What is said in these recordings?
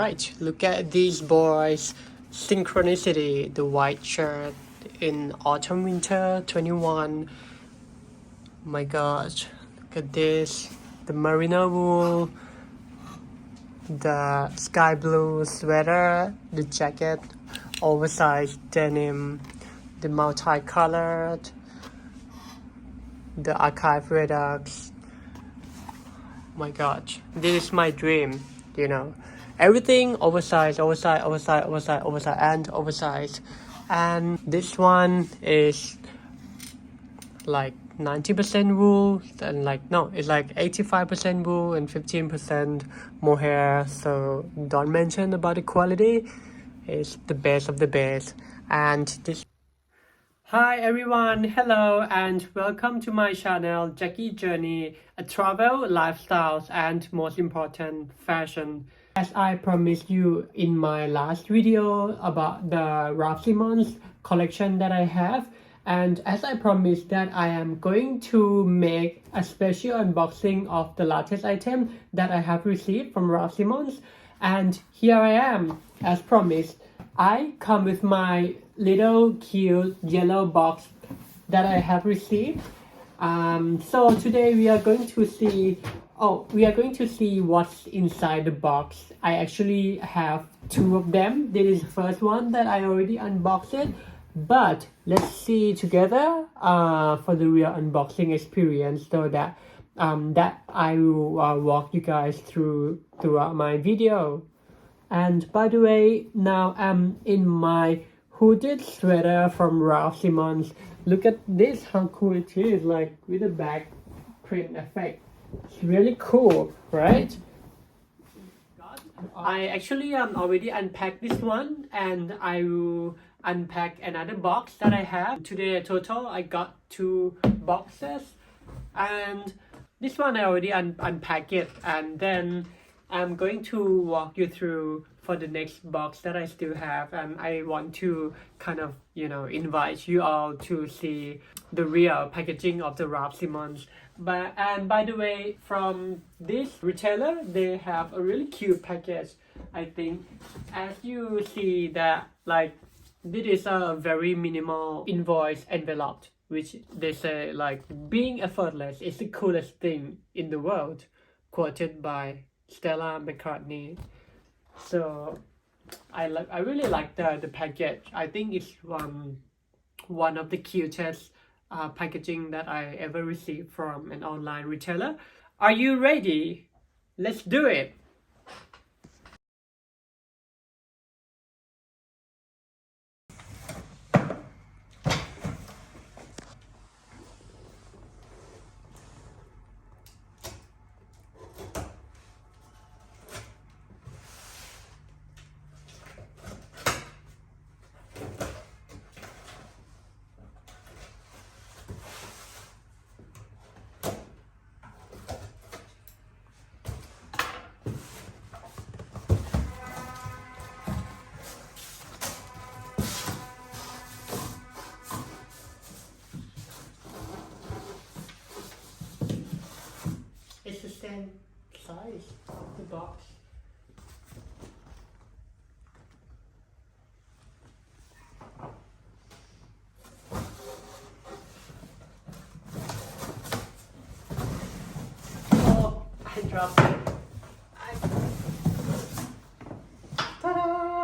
Alright, look at these boys. Synchronicity, the white shirt in autumn winter 21. My gosh, look at this. The merino wool, the sky blue sweater, the jacket, oversized denim, the multicolored, the archive redux. My gosh, this is my dream, you know. Everything oversized, oversized, oversized, oversized, oversized, and oversized. And this one is like 90% wool, and like no, it's like 85% wool and 15% mohair. So don't mention about the quality. It's the best of the best. And this. Hi everyone, hello and welcome to my channel Jackie Journey, a travel, lifestyles and most important fashion. As I promised you in my last video about the RAF SIMONS collection that I have, and as I promised that I am going to make a special unboxing of the latest item that I have received from RAF SIMONS, and here I am as promised. I come with my little cute yellow box that I have received. So today we are going to see what's inside the box. I actually have two of them. This is the first one that I already unboxed it, but let's see together for the real unboxing experience, so that I will walk you guys throughout my video. And by the way, now I'm in my hooded sweater from RAF SIMONS. Look at this, how cool it is, like with a back print effect. It's really cool, right? I actually already unpacked this one, and I will unpack another box that I have. Today total I got two boxes, and this one I already unpacked it, and then I'm going to walk you through for the next box that I still have, and I want to kind of, you know, invite you all to see the real packaging of the RAF SIMONS. And by the way, from this retailer, they have a really cute package. I think as you see that, like, this is a very minimal invoice envelope, which they say like being effortless is the coolest thing in the world, quoted by Stella McCartney. So I really like the package. I think it's one of the cutest packaging that I ever received from an online retailer. Are you ready? Let's do it. It's the same size of the box. Oh, I dropped it. Ta-da!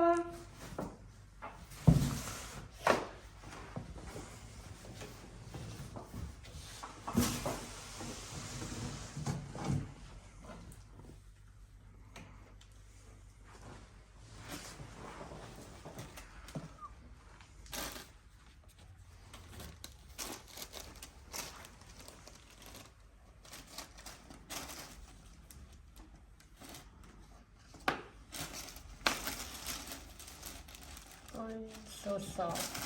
Oh, it's so soft.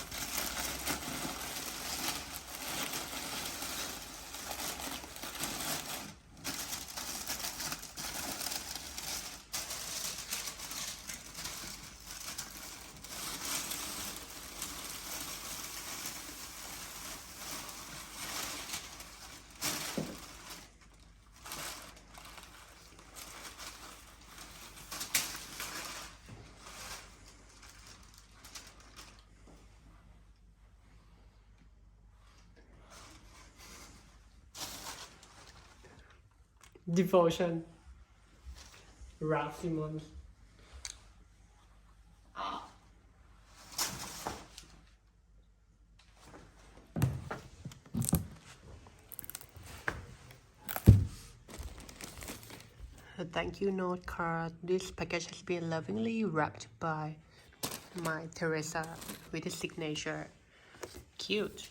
Devotion. RAF SIMONS. A thank you note card. This package has been lovingly wrapped by my Teresa with a signature. Cute.